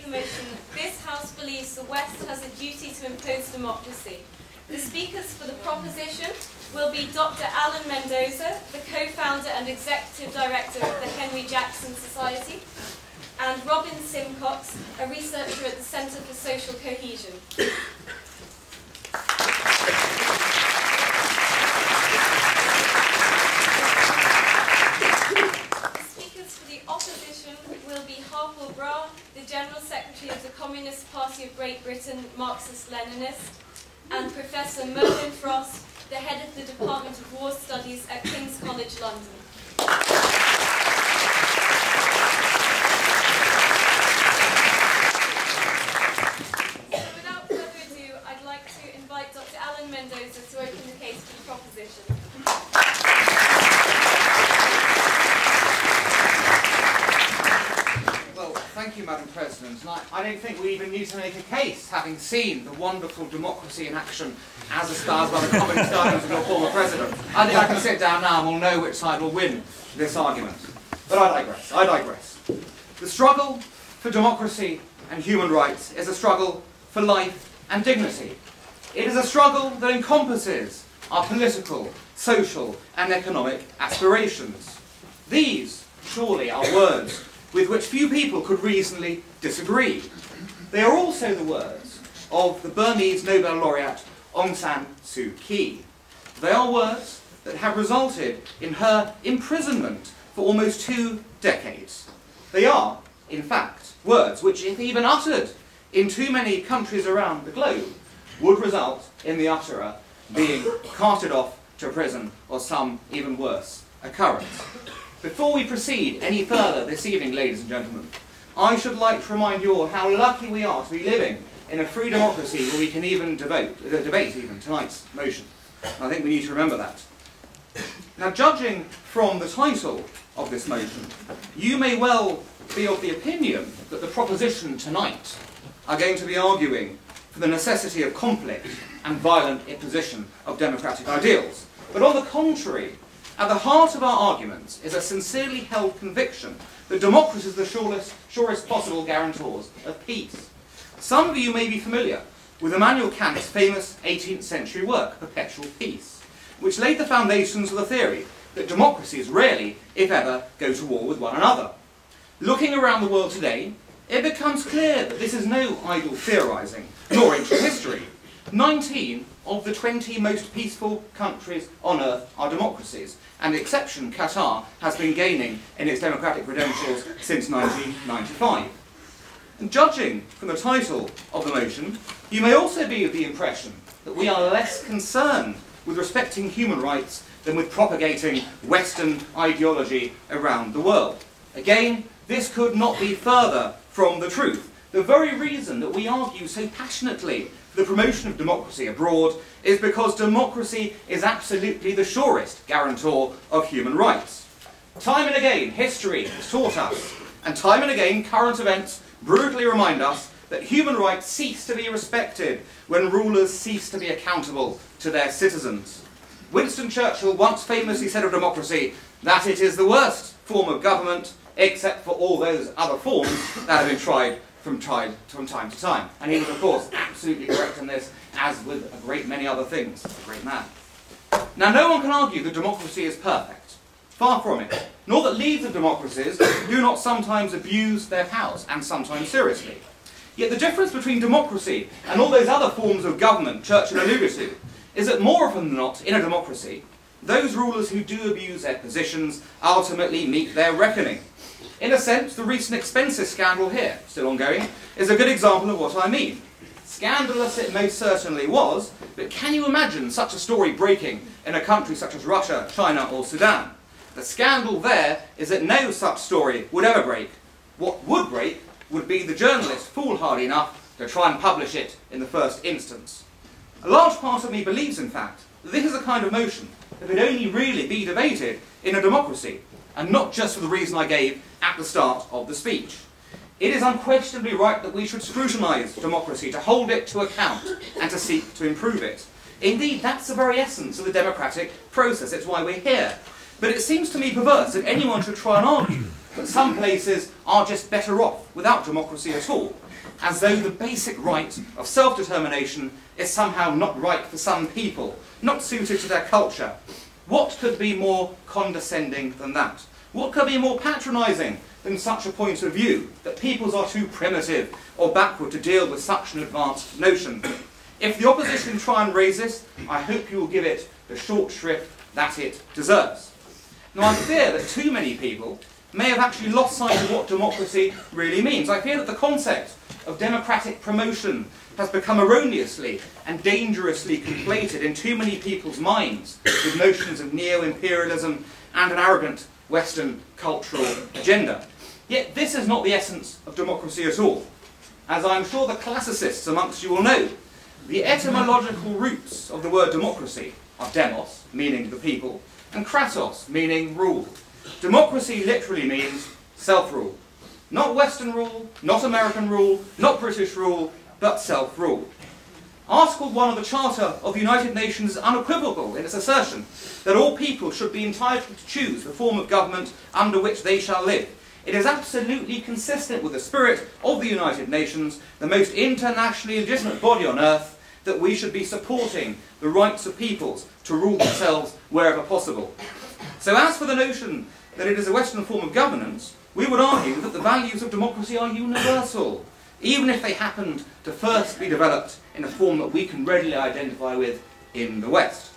the motion, this House believes the West has a duty to impose democracy. The speakers for the proposition will be Dr. Alan Mendoza, the co-founder and executive director of the Henry Jackson Society, and Robin Simcox, a researcher at the Centre for Social Cohesion. Will be Harper Bra, the General Secretary of the Communist Party of Great Britain, Marxist-Leninist, and Professor Merlin Frost, the head of the Department of War Studies at King's College London. So without further ado, I'd like to invite Dr. Alan Mendoza to open the case for the proposition. Thank you, Madam President. And I don't think we even need to make a case, having seen the wonderful democracy in action as espoused by the communist arguments of your former president. I think I can sit down now and we'll know which side will win this argument. But I digress. The struggle for democracy and human rights is a struggle for life and dignity. It is a struggle that encompasses our political, social and economic aspirations. These, surely, are words with which few people could reasonably disagree. They are also the words of the Burmese Nobel laureate Aung San Suu Kyi. They are words that have resulted in her imprisonment for almost 2 decades. They are, in fact, words which, if even uttered in too many countries around the globe, would result in the utterer being carted off to prison or some even worse occurrence. Before we proceed any further this evening, ladies and gentlemen, I should like to remind you all how lucky we are to be living in a free democracy where we can even debate even tonight's motion. I think we need to remember that. Now, judging from the title of this motion, you may well be of the opinion that the proposition tonight are going to be arguing for the necessity of conflict and violent imposition of democratic ideals. But on the contrary, at the heart of our arguments is a sincerely held conviction that democracy is the surest possible guarantors of peace. Some of you may be familiar with Immanuel Kant's famous 18th century work, Perpetual Peace, which laid the foundations of the theory that democracies rarely, if ever, go to war with one another. Looking around the world today, it becomes clear that this is no idle theorising, nor ancient history. 19 of the 20 most peaceful countries on earth are democracies, and the exception, Qatar, has been gaining in its democratic credentials since 1995. And judging from the title of the motion, you may also be of the impression that we are less concerned with respecting human rights than with propagating Western ideology around the world. Again, this could not be further from the truth. The very reason that we argue so passionately for the promotion of democracy abroad is because democracy is absolutely the surest guarantor of human rights. Time and again, history has taught us, and time and again, current events brutally remind us that human rights cease to be respected when rulers cease to be accountable to their citizens. Winston Churchill once famously said of democracy that it is the worst form of government, except for all those other forms that have been tried from time to time. And he was, of course, absolutely correct in this, as with a great many other things. A great man. Now, no one can argue that democracy is perfect. Far from it. Nor that leaders of democracies do not sometimes abuse their powers, and sometimes seriously. Yet the difference between democracy and all those other forms of government Churchill alluded to is that more often than not, in a democracy, those rulers who do abuse their positions ultimately meet their reckoning. In a sense, the recent expenses scandal here, still ongoing, is a good example of what I mean. Scandalous it most certainly was, but can you imagine such a story breaking in a country such as Russia, China or Sudan? The scandal there is that no such story would ever break. What would break would be the journalist foolhardy enough to try and publish it in the first instance. A large part of me believes, in fact, that this is a kind of motion that could only really be debated in a democracy, and not just for the reason I gave at the start of the speech. It is unquestionably right that we should scrutinise democracy, to hold it to account and to seek to improve it. Indeed, that's the very essence of the democratic process. It's why we're here. But it seems to me perverse that anyone should try and argue that some places are just better off without democracy at all, as though the basic right of self-determination is somehow not right for some people, not suited to their culture. What could be more condescending than that? What could be more patronising than such a point of view, that peoples are too primitive or backward to deal with such an advanced notion? If the opposition try and raise this, I hope you will give it the short shrift that it deserves. Now, I fear that too many people may have actually lost sight of what democracy really means. I fear that the concept of democratic promotion has become erroneously and dangerously conflated in too many people's minds with notions of neo-imperialism and an arrogant Western cultural agenda. Yet this is not the essence of democracy at all. As I'm sure the classicists amongst you will know, the etymological roots of the word democracy are demos, meaning the people, and kratos, meaning rule. Democracy literally means self-rule. Not Western rule, not American rule, not British rule, but self-rule. Article 1 of the Charter of the United Nations is unequivocal in its assertion that all people should be entitled to choose the form of government under which they shall live. It is absolutely consistent with the spirit of the United Nations, the most internationally legitimate body on earth, that we should be supporting the rights of peoples to rule themselves wherever possible. So as for the notion that it is a Western form of governance, we would argue that the values of democracy are universal, even if they happened to first be developed in a form that we can readily identify with in the West.